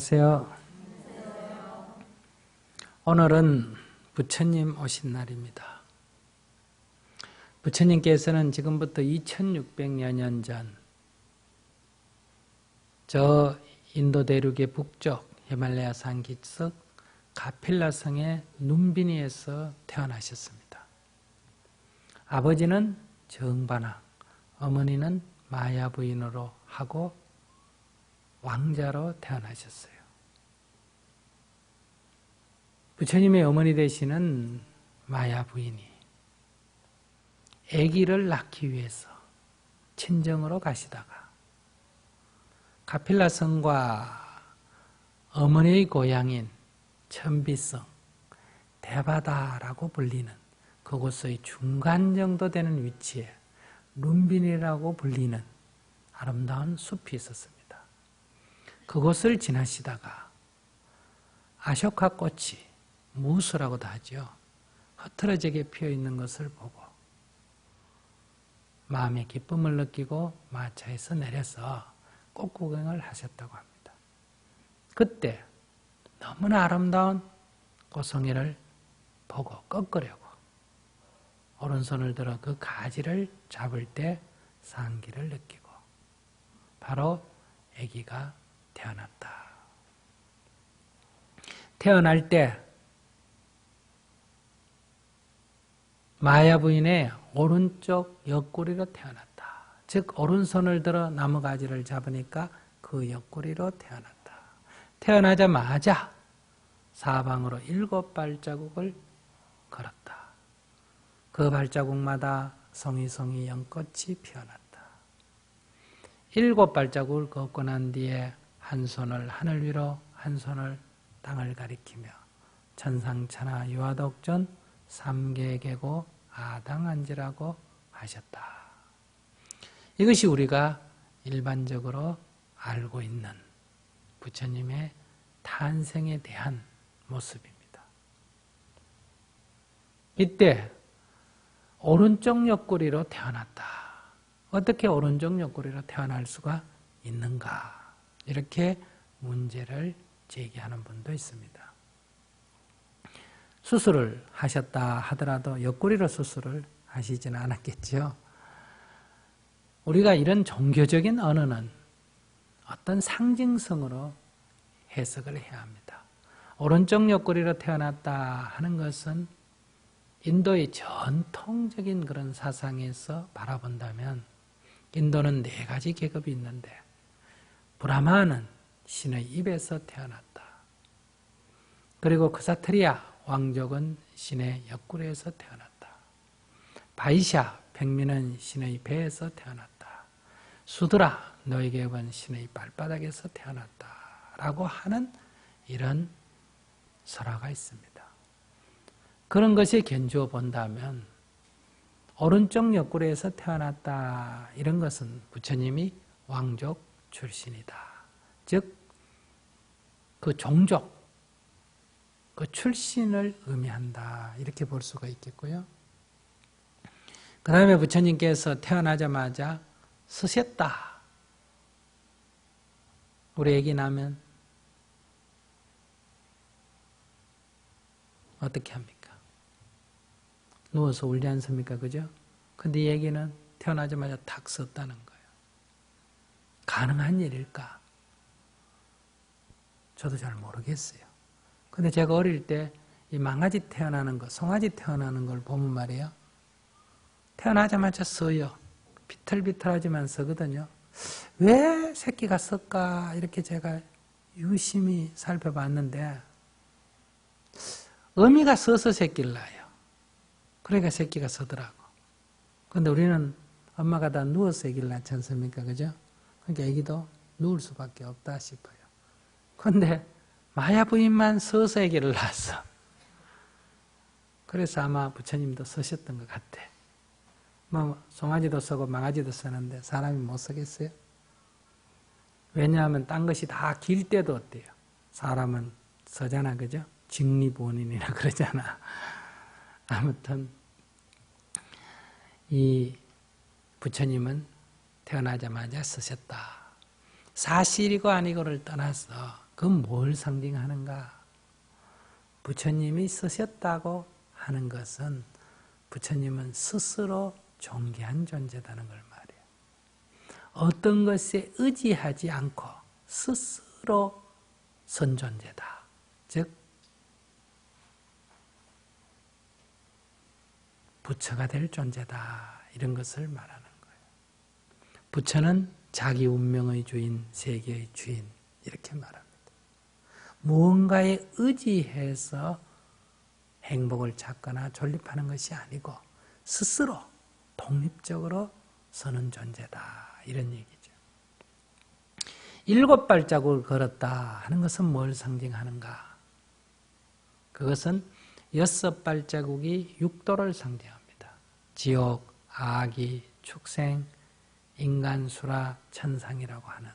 안녕하세요. 오늘은 부처님 오신 날입니다. 부처님께서는 지금부터 2600여 년 전 저 인도 대륙의 북쪽 히말라야 산 기슭 가필라성의 눈비니에서 태어나셨습니다. 아버지는 정반왕, 어머니는 마야 부인으로 하고 왕자로 태어나셨어요. 부처님의 어머니 되시는 마야 부인이 아기를 낳기 위해서 친정으로 가시다가 가필라성과 어머니의 고향인 천비성, 대바다라고 불리는 그곳의 중간 정도 되는 위치에 눈빈이라고 불리는 아름다운 숲이 있었습니다. 그곳을 지나시다가 아쇼카 꽃이 무수라고도 하죠. 흐트러지게 피어있는 것을 보고 마음의 기쁨을 느끼고 마차에서 내려서 꽃 구경을 하셨다고 합니다. 그때 너무나 아름다운 꽃송이를 보고 꺾으려고 오른손을 들어 그 가지를 잡을 때 상기를 느끼고 바로 아기가 태어났다. 태어날 때 마야 부인의 오른쪽 옆구리로 태어났다. 즉 오른손을 들어 나무가지를 잡으니까 그 옆구리로 태어났다. 태어나자마자 사방으로 7발자국을 걸었다. 그 발자국마다 송이송이 연꽃이 피어났다. 7발자국을 걷고 난 뒤에 한 손을 하늘 위로 한 손을 땅을 가리키며 천상천하 유아독존 삼계계고 아당한지라고 하셨다. 이것이 우리가 일반적으로 알고 있는 부처님의 탄생에 대한 모습입니다. 이때 오른쪽 옆구리로 태어났다. 어떻게 오른쪽 옆구리로 태어날 수가 있는가? 이렇게 문제를 제기하는 분도 있습니다. 수술을 하셨다 하더라도 옆구리로 수술을 하시지는 않았겠죠. 우리가 이런 종교적인 언어는 어떤 상징성으로 해석을 해야 합니다. 오른쪽 옆구리로 태어났다 하는 것은 인도의 전통적인 그런 사상에서 바라본다면 인도는 4가지 계급이 있는데 브라마는 신의 입에서 태어났다. 그리고 크사트리아 왕족은 신의 옆구리에서 태어났다. 바이샤 백민은 신의 배에서 태어났다. 수드라 노예계급은 신의 발바닥에서 태어났다. 라고 하는 이런 설화가 있습니다. 그런 것에 견주어 본다면 오른쪽 옆구리에서 태어났다 이런 것은 부처님이 왕족 출신이다. 즉 그 종족, 그 출신을 의미한다 이렇게 볼 수가 있겠고요. 그 다음에 부처님께서 태어나자마자 쓰셨다. 우리 아기 나면 어떻게 합니까? 누워서 울지 않습니까? 그죠? 근데 이 얘기는 태어나자마자 탁 썼다는 거예요. 가능한 일일까? 저도 잘 모르겠어요. 근데 제가 어릴 때 이 망아지 태어나는 거, 송아지 태어나는 걸 보면 말이에요. 태어나자마자 써요. 비틀비틀하지만 쓰거든요. 왜 새끼가 쓸까? 이렇게 제가 유심히 살펴봤는데 어미가 써서 새끼를 낳아요. 그러니까 새끼가 서더라고. 근데 우리는 엄마가 다 누워서 애기를 낳지 않습니까? 그죠? 그러니까 애기도 누울 수밖에 없다 싶어요. 근데 마야 부인만 서서 애기를 낳았어. 그래서 아마 부처님도 쓰셨던 것 같아. 뭐 송아지도 쓰고 망아지도 쓰는데 사람이 못 쓰겠어요? 왜냐하면 딴 것이 다 길 때도 어때요? 사람은 서잖아, 그죠? 직리본인이라 그러잖아. 아무튼 이 부처님은 태어나자마자 쓰셨다. 사실이고 아니고를 떠나서 그건 뭘 상징하는가? 부처님이 쓰셨다고 하는 것은 부처님은 스스로 존귀한 존재다는 걸 말해요. 어떤 것에 의지하지 않고 스스로 선 존재다. 즉 부처가 될 존재다. 이런 것을 말하는 거예요. 부처는 자기 운명의 주인, 세계의 주인 이렇게 말합니다. 무언가에 의지해서 행복을 찾거나 존립하는 것이 아니고 스스로 독립적으로 서는 존재다. 이런 얘기죠. 7발자국을 걸었다 하는 것은 뭘 상징하는가? 그것은 6발자국이 육도를 상징합니다. 지옥, 아기, 축생, 인간, 수라, 천상이라고 하는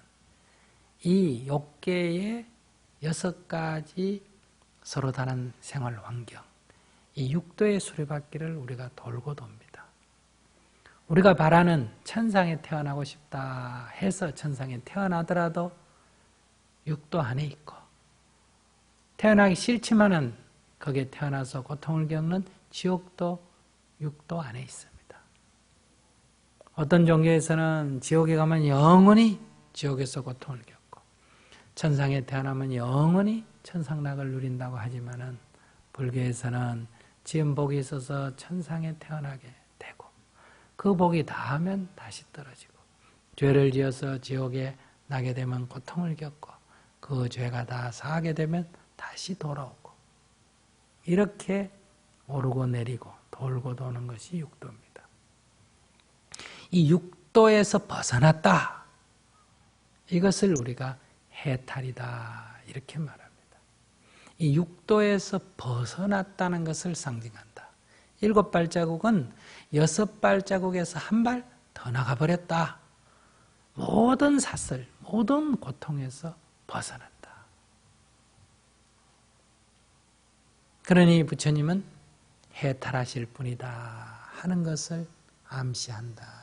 이 욕계의 6가지 서로 다른 생활 환경, 이 육도의 수레바퀴를 우리가 돌고 돕니다. 우리가 바라는 천상에 태어나고 싶다 해서 천상에 태어나더라도 육도 안에 있고, 태어나기 싫지만은 거기에 태어나서 고통을 겪는 지옥도 육도 안에 있습니다. 어떤 종교에서는 지옥에 가면 영원히 지옥에서 고통을 겪고, 천상에 태어나면 영원히 천상락을 누린다고 하지만은 불교에서는 지은 복이 있어서 천상에 태어나게 되고, 그 복이 다하면 다시 떨어지고, 죄를 지어서 지옥에 나게 되면 고통을 겪고, 그 죄가 다 사하게 되면 다시 돌아오고, 이렇게 오르고 내리고 돌고 도는 것이 육도입니다. 이 육도에서 벗어났다, 이것을 우리가 해탈이다 이렇게 말합니다. 이 육도에서 벗어났다는 것을 상징한다. 7발자국은 6발자국에서 한 발 더 나가버렸다. 모든 사슬, 모든 고통에서 벗어났다. 그러니 부처님은 해탈하실 분이다 하는 것을 암시한다.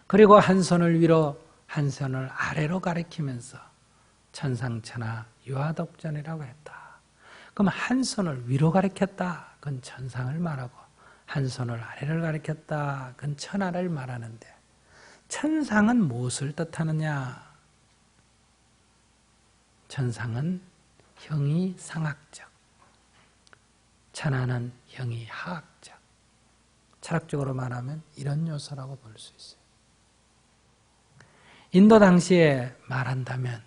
그리고 한 손을 위로, 한 손을 아래로 가리키면서 천상천하 유아독전이라고 했다. 그럼 한 손을 위로 가리켰다, 그건 천상을 말하고, 한 손을 아래를 가리켰다, 그건 천하를 말하는데, 천상은 무엇을 뜻하느냐? 천상은 형이 상학적, 천하는 형이 하학적. 철학적으로 말하면 이런 요소라고 볼 수 있어요. 인도 당시에 말한다면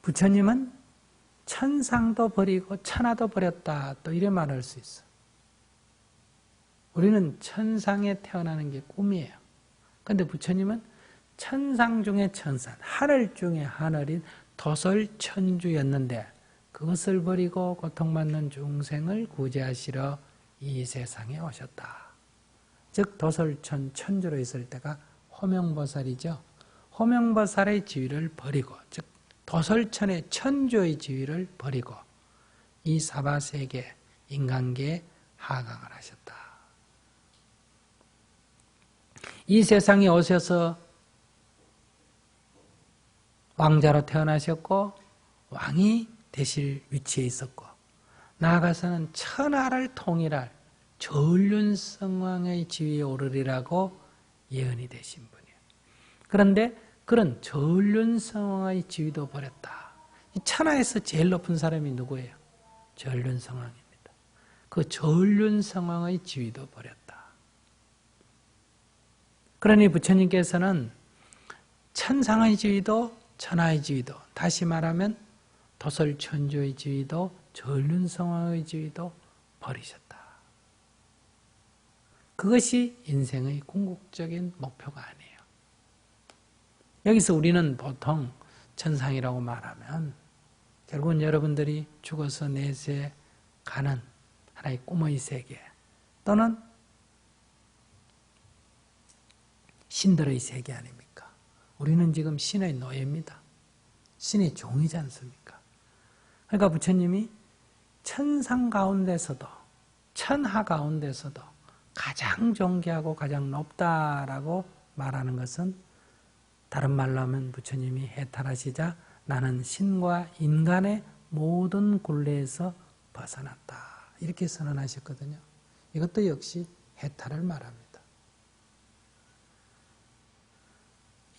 부처님은 천상도 버리고 천하도 버렸다, 또 이래 말할 수 있어. 우리는 천상에 태어나는 게 꿈이에요. 그런데 부처님은 천상 중에 천상, 하늘 중에 하늘인 도설천주였는데 그것을 버리고 고통받는 중생을 구제하시러 이 세상에 오셨다. 즉 도설천 천주로 있을 때가 호명보살이죠. 호명보살의 지위를 버리고, 즉 도설천의 천주의 지위를 버리고 이 사바세계, 인간계에 하강을 하셨다. 이 세상에 오셔서 왕자로 태어나셨고 왕이 되실 위치에 있었고, 나아가서는 천하를 통일할 전륜성왕의 지위에 오르리라고 예언이 되신 분이에요. 그런데 그런 전륜성왕의 지위도 버렸다. 이 천하에서 제일 높은 사람이 누구예요? 전륜성왕입니다. 그 전륜성왕의 지위도 버렸다. 그러니 부처님께서는 천상의 지위도 천하의 지위도, 다시 말하면 도설천주의 지위도 전륜성왕의 지위도 버리셨다. 그것이 인생의 궁극적인 목표가 아니에요. 여기서 우리는 보통 천상이라고 말하면 결국은 여러분들이 죽어서 내세 가는 하나의 꿈의 세계, 또는 신들의 세계 아닙니까? 우리는 지금 신의 노예입니다. 신의 종이지 않습니까? 그러니까 부처님이 천상 가운데서도, 천하 가운데서도 가장 존귀하고 가장 높다라고 말하는 것은 다른 말로 하면 부처님이 해탈하시자 나는 신과 인간의 모든 굴레에서 벗어났다. 이렇게 선언하셨거든요. 이것도 역시 해탈을 말합니다.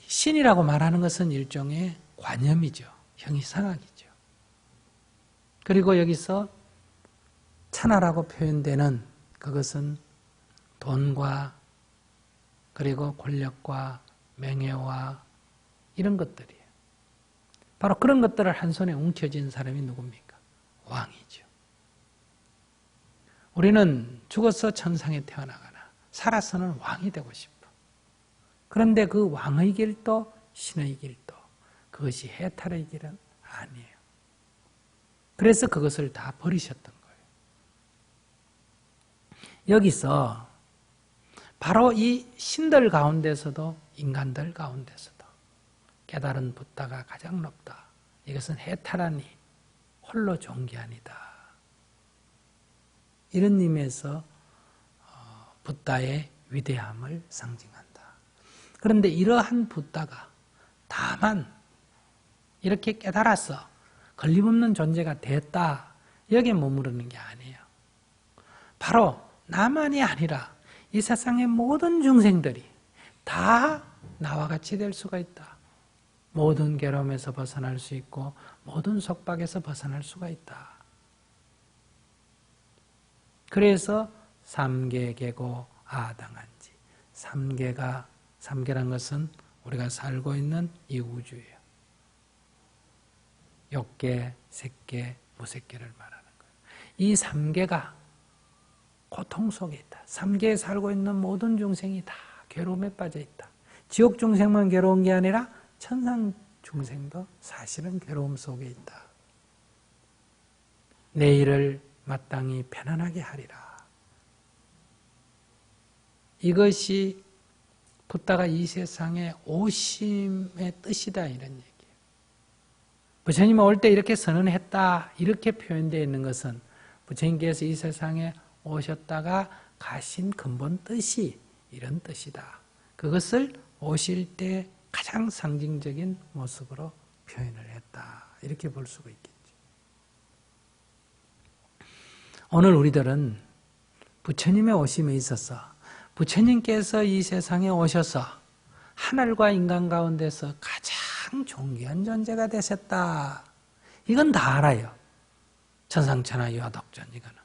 신이라고 말하는 것은 일종의 관념이죠. 형이상학이죠. 그리고 여기서 천하라고 표현되는 그것은 돈과 그리고 권력과 명예와 이런 것들이에요. 바로 그런 것들을 한 손에 움켜쥔 사람이 누굽니까? 왕이죠. 우리는 죽어서 천상에 태어나거나 살아서는 왕이 되고 싶어. 그런데 그 왕의 길도 신의 길도 그것이 해탈의 길은 아니에요. 그래서 그것을 다 버리셨던 거예요. 여기서 바로 이 신들 가운데서도 인간들 가운데서도 깨달은 붓다가 가장 높다. 이것은 해탈하니 홀로 존귀하니다. 이런 의미에서 붓다의 위대함을 상징한다. 그런데 이러한 붓다가 다만 이렇게 깨달아서 걸림없는 존재가 됐다. 여기에 머무르는 게 아니에요. 바로 나만이 아니라 이 세상의 모든 중생들이 다 나와 같이 될 수가 있다. 모든 괴로움에서 벗어날 수 있고 모든 속박에서 벗어날 수가 있다. 그래서 삼계계고 아당한지. 삼계란 것은 우리가 살고 있는 이 우주예요. 욕계, 색계, 무색계를 말하는 거예요. 이 삼계가 고통 속에 있다. 삼계에 살고 있는 모든 중생이 다 괴로움에 빠져 있다. 지옥 중생만 괴로운 게 아니라 천상 중생도 사실은 괴로움 속에 있다. 내일을 마땅히 편안하게 하리라. 이것이 붓다가 이 세상에 오심의 뜻이다 이런 얘기예요. 부처님이 올 때 이렇게 선언했다 이렇게 표현되어 있는 것은 부처님께서 이 세상에 오셨다가 가신 근본 뜻이 이런 뜻이다. 그것을 오실 때 가장 상징적인 모습으로 표현을 했다. 이렇게 볼 수가 있겠죠. 오늘 우리들은 부처님의 오심에 있어서 부처님께서 이 세상에 오셔서 하늘과 인간 가운데서 가장 존귀한 존재가 되셨다. 이건 다 알아요. 천상천하 유아독전 이거는.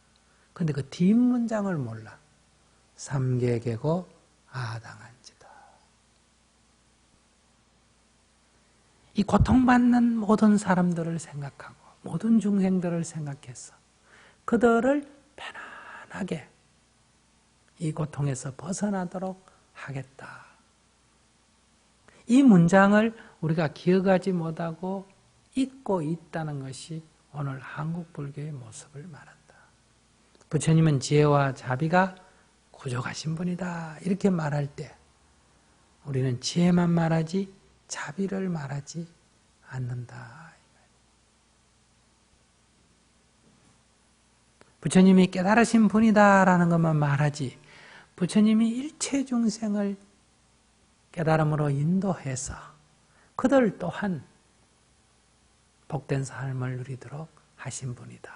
근데 그 뒷문장을 몰라. 삼계계고 아당한지다. 이 고통받는 모든 사람들을 생각하고 모든 중생들을 생각해서 그들을 편안하게 이 고통에서 벗어나도록 하겠다. 이 문장을 우리가 기억하지 못하고 잊고 있다는 것이 오늘 한국 불교의 모습을 말한다. 부처님은 지혜와 자비가 부족하신 분이다. 이렇게 말할 때 우리는 지혜만 말하지 자비를 말하지 않는다. 부처님이 깨달으신 분이다라는 것만 말하지 부처님이 일체 중생을 깨달음으로 인도해서 그들 또한 복된 삶을 누리도록 하신 분이다.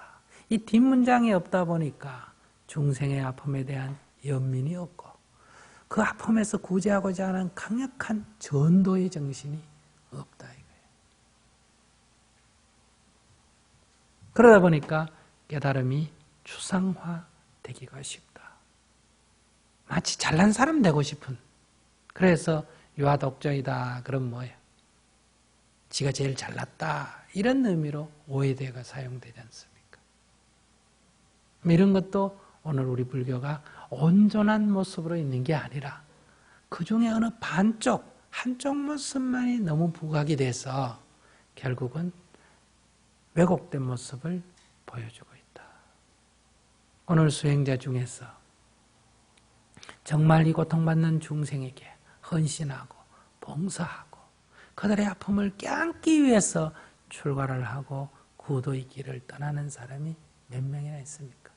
이 뒷문장이 없다 보니까 중생의 아픔에 대한 연민이 없고 그 아픔에서 구제하고자 하는 강력한 전도의 정신이 없다 이거예요. 그러다 보니까 깨달음이 추상화되기가 쉽다. 마치 잘난 사람 되고 싶은. 그래서 유아독전이다. 그럼 뭐예요? 지가 제일 잘났다. 이런 의미로 오해대가 사용되지 않습니까? 이런 것도 오늘 우리 불교가 온전한 모습으로 있는 게 아니라 그 중에 어느 반쪽, 한쪽 모습만이 너무 부각이 돼서 결국은 왜곡된 모습을 보여주고 있다. 오늘 수행자 중에서 정말 이 고통받는 중생에게 헌신하고 봉사하고 그들의 아픔을 껴안기 위해서 출가를 하고 구도의 길을 떠나는 사람이 몇 명이나 있습니까?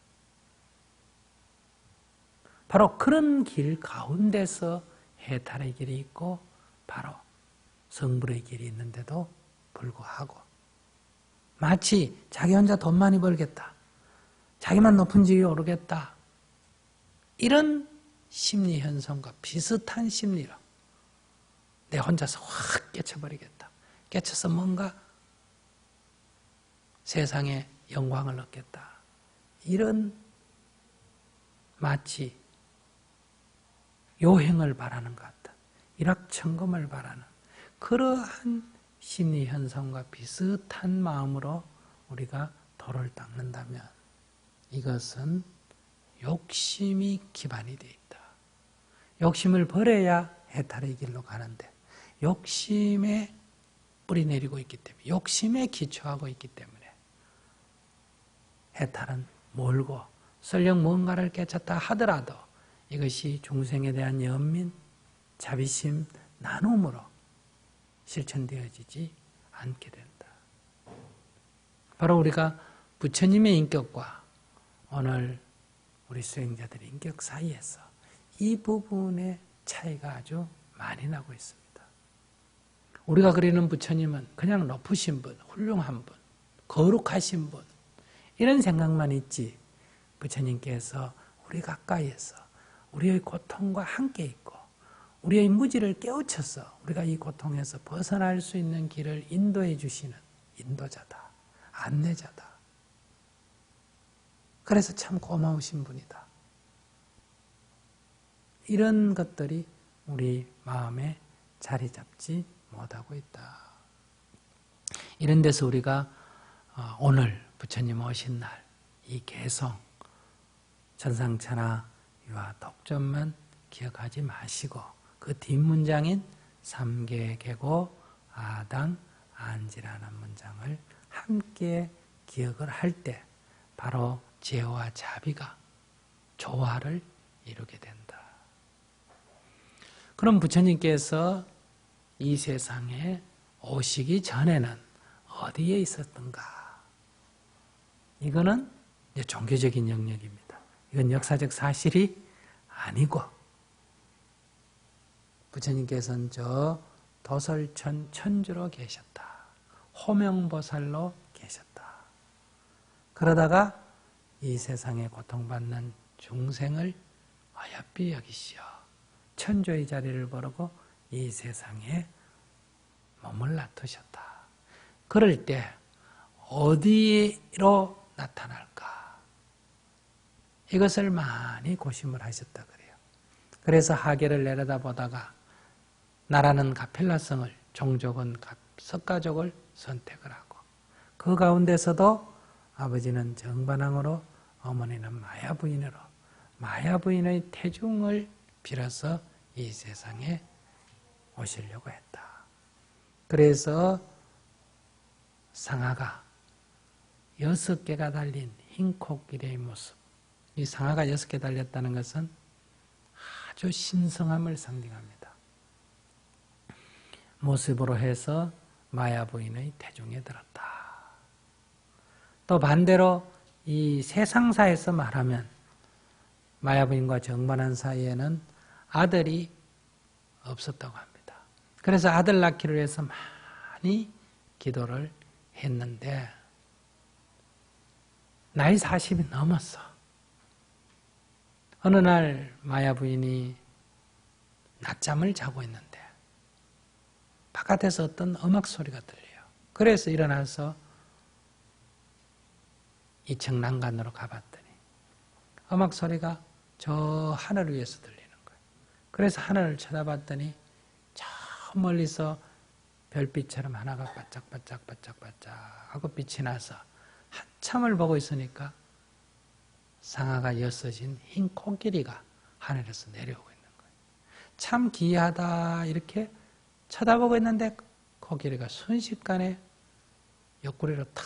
바로 그런 길 가운데서 해탈의 길이 있고 바로 성불의 길이 있는데도 불구하고 마치 자기 혼자 돈 많이 벌겠다. 자기만 높은 지위에 오르겠다. 이런 심리 현상과 비슷한 심리로 내 혼자서 확 깨쳐버리겠다. 깨쳐서 뭔가 세상에 영광을 얻겠다. 이런 마치 요행을 바라는 것 같다. 일확천금을 바라는 그러한 심리 현상과 비슷한 마음으로 우리가 도를 닦는다면 이것은 욕심이 기반이 되어 있다. 욕심을 버려야 해탈의 길로 가는데 욕심에 뿌리 내리고 있기 때문에 욕심에 기초하고 있기 때문에 해탈은 멀고 설령 뭔가를 깨쳤다 하더라도 이것이 중생에 대한 연민, 자비심, 나눔으로 실천되어지지 않게 된다. 바로 우리가 부처님의 인격과 오늘 우리 수행자들의 인격 사이에서 이 부분의 차이가 아주 많이 나고 있습니다. 우리가 그리는 부처님은 그냥 높으신 분, 훌륭한 분, 거룩하신 분 이런 생각만 있지 부처님께서 우리 가까이에서 우리의 고통과 함께 있고 우리의 무지를 깨우쳐서 우리가 이 고통에서 벗어날 수 있는 길을 인도해 주시는 인도자다. 안내자다. 그래서 참 고마우신 분이다. 이런 것들이 우리 마음에 자리 잡지 못하고 있다. 이런 데서 우리가 오늘 부처님 오신 날 이 개성, 전상차나 유아 독점만 기억하지 마시고 그 뒷문장인 삼계계고 아당 안지라는 문장을 함께 기억을 할 때 바로 제와 자비가 조화를 이루게 된다. 그럼 부처님께서 이 세상에 오시기 전에는 어디에 있었던가? 이거는 이제 종교적인 영역입니다. 이건 역사적 사실이 아니고 부처님께서는 저 도설천 천주로 계셨다. 호명보살로 계셨다. 그러다가 이 세상에 고통받는 중생을 어여삐 여기시어 천주의 자리를 버리고 이 세상에 몸을 놔두셨다. 그럴 때 어디로 나타날까? 이것을 많이 고심을 하셨다 그래요. 그래서 하계를 내려다보다가 나라는 가필라성을, 종족은 석가족을 선택을 하고 그 가운데서도 아버지는 정반항으로 어머니는 마야부인으로 마야부인의 태중을 빌어서 이 세상에 오시려고 했다. 그래서 상아가 6개가 달린 흰 코끼리의 모습, 이 상아가 6개 달렸다는 것은 아주 신성함을 상징합니다. 모습으로 해서 마야부인의 태중에 들었다. 또 반대로 이 세상사에서 말하면 마야부인과 정반한 사이에는 아들이 없었다고 합니다. 그래서 아들 낳기를 위해서 많이 기도를 했는데 나이 40이 넘었어. 어느 날 마야 부인이 낮잠을 자고 있는데 바깥에서 어떤 음악 소리가 들려요. 그래서 일어나서 2층 난간으로 가봤더니 음악 소리가 저 하늘 위에서 들리는 거예요. 그래서 하늘을 쳐다봤더니 저 멀리서 별빛처럼 하나가 반짝반짝 하고 빛이 나서 한참을 보고 있으니까 상아가 엿서진 흰 코끼리가 하늘에서 내려오고 있는 거예요. 참 기이하다 이렇게 쳐다보고 있는데 코끼리가 순식간에 옆구리로 탁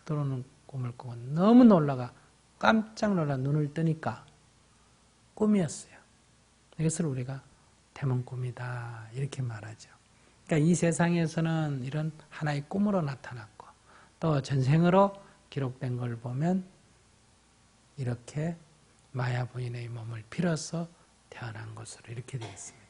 들어오는 꿈을 꾸고 너무 놀라가 깜짝 놀라 눈을 뜨니까 꿈이었어요. 이것을 우리가 태몽꿈이다 이렇게 말하죠. 그러니까 이 세상에서는 이런 하나의 꿈으로 나타났고 또 전생으로 기록된 걸 보면 이렇게 마야 부인의 몸을 빌어서 태어난 것으로 이렇게 되어 있습니다.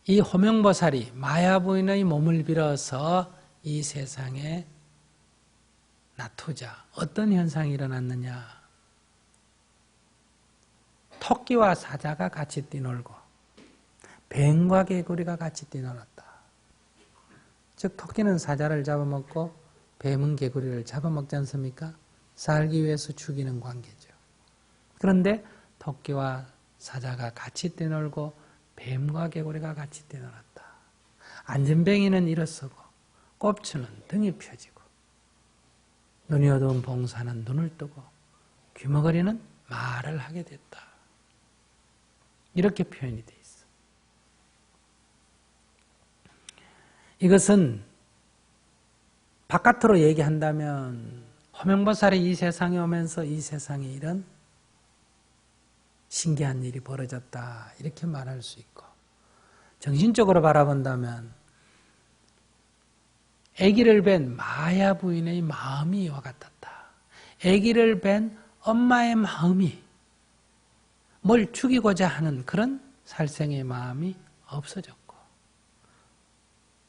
이 호명보살이 마야부인의 몸을 빌어서 이 세상에 나투자 어떤 현상이 일어났느냐. 토끼와 사자가 같이 뛰놀고 뱀과 개구리가 같이 뛰놀았다. 즉 토끼는 사자를 잡아먹고 뱀은 개구리를 잡아먹지 않습니까? 살기 위해서 죽이는 관계죠. 그런데 토끼와 사자가 같이 뛰놀고 뱀과 개구리가 같이 뛰놀았다. 안전뱅이는 일어서고 꼽추는 등이 펴지고 눈이 어두운 봉사는 눈을 뜨고 귀머거리는 말을 하게 됐다. 이렇게 표현이 되어 있어. 이것은 바깥으로 얘기한다면 호명보살이 이 세상에 오면서 이 세상에 이런 신기한 일이 벌어졌다 이렇게 말할 수 있고, 정신적으로 바라본다면 아기를 뵌 마야 부인의 마음이 이와 같았다. 아기를 뵌 엄마의 마음이 뭘 죽이고자 하는 그런 살생의 마음이 없어졌고,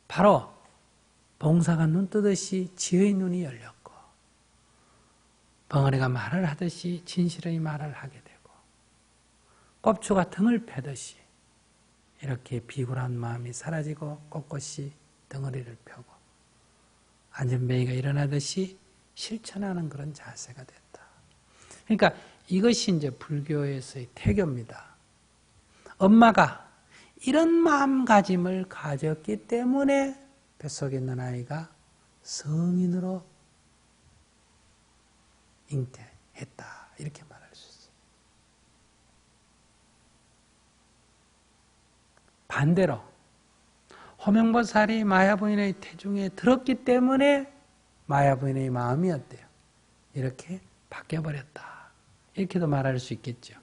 바로 봉사가 눈 뜨듯이 지의 눈이 열렸고, 벙어리가 말을 하듯이 진실의 말을 하게 되고, 꼽추가 등을 펴듯이 이렇게 비굴한 마음이 사라지고 꼿꼿이 덩어리를 펴고 안전뱅이가 일어나듯이 실천하는 그런 자세가 됐다. 그러니까 이것이 이제 불교에서의 태교입니다. 엄마가 이런 마음가짐을 가졌기 때문에 뱃속에 있는 아이가 성인으로 잉태했다. 이렇게 말할 수 있어요. 반대로 호명보살이 마야부인의 태중에 들었기 때문에 마야부인의 마음이 어때요? 이렇게 바뀌어버렸다. 이렇게도 말할 수 있겠죠.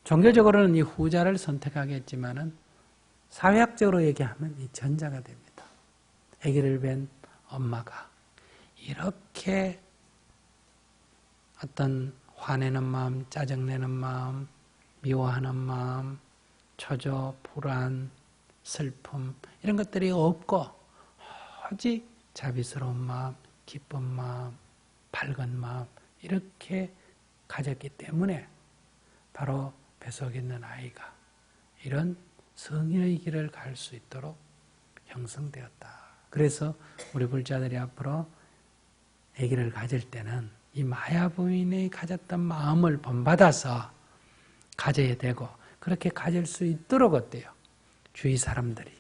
종교적으로는 이 후자를 선택하겠지만은 사회학적으로 얘기하면 이 전자가 됩니다. 아기를 뵌 엄마가 이렇게 어떤 화내는 마음, 짜증내는 마음, 미워하는 마음, 초조, 불안, 슬픔 이런 것들이 없고 오직 자비스러운 마음, 기쁜 마음, 밝은 마음 이렇게 가졌기 때문에 바로 뱃속에 있는 아이가 이런 성인의 길을 갈 수 있도록 형성되었다. 그래서 우리 불자들이 앞으로 아기를 가질 때는 이 마야 부인이 가졌던 마음을 본받아서 가져야 되고, 그렇게 가질 수 있도록 어때요? 주위 사람들이,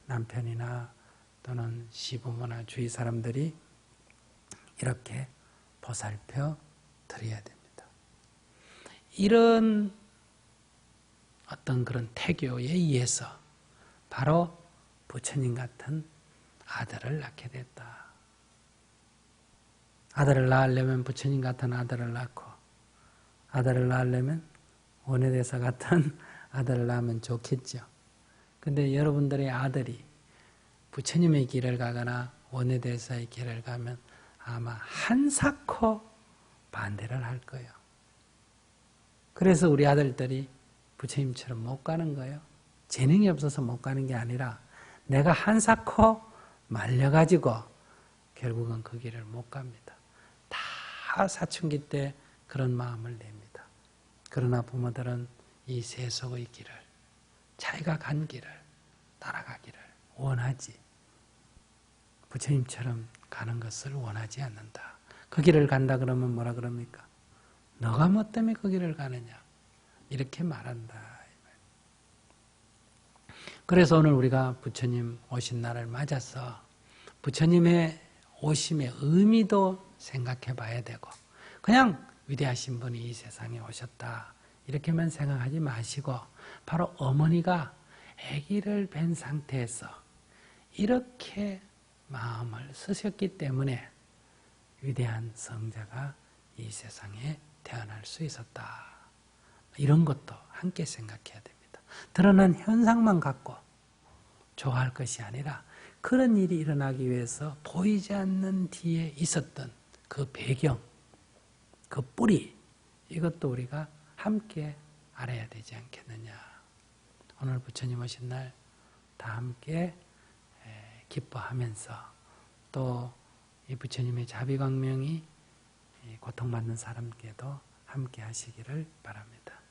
남편이나 또는 시부모나 주위 사람들이 이렇게 보살펴 드려야 됩니다. 이런 어떤 그런 태교에 의해서 바로 부처님 같은 아들을 낳게 됐다. 아들을 낳으려면 부처님 같은 아들을 낳고, 아들을 낳으려면 원효대사 같은 아들을 낳으면 좋겠죠. 근데 여러분들의 아들이 부처님의 길을 가거나 원효대사의 길을 가면 아마 한사코 반대를 할 거예요. 그래서 우리 아들들이 부처님처럼 못 가는 거예요. 재능이 없어서 못 가는 게 아니라 내가 한사코 말려가지고 결국은 그 길을 못 갑니다. 다 사춘기 때 그런 마음을 냅니다. 그러나 부모들은 이 세속의 길을, 자기가 간 길을 따라가기를 원하지, 부처님처럼 가는 것을 원하지 않는다. 그 길을 간다 그러면 뭐라 그럽니까? 너가 뭐 때문에 그 길을 가느냐? 이렇게 말한다. 그래서 오늘 우리가 부처님 오신 날을 맞아서 부처님의 오심의 의미도 생각해 봐야 되고, 그냥 위대하신 분이 이 세상에 오셨다 이렇게만 생각하지 마시고, 바로 어머니가 아기를 뵌 상태에서 이렇게 마음을 쓰셨기 때문에 위대한 성자가 이 세상에 태어날 수 있었다. 이런 것도 함께 생각해야 됩니다. 드러난 현상만 갖고 좋아할 것이 아니라 그런 일이 일어나기 위해서 보이지 않는 뒤에 있었던 그 배경, 그 뿌리, 이것도 우리가 함께 알아야 되지 않겠느냐. 오늘 부처님 오신 날 다 함께 기뻐하면서 또 이 부처님의 자비광명이 고통받는 사람께도 함께 하시기를 바랍니다.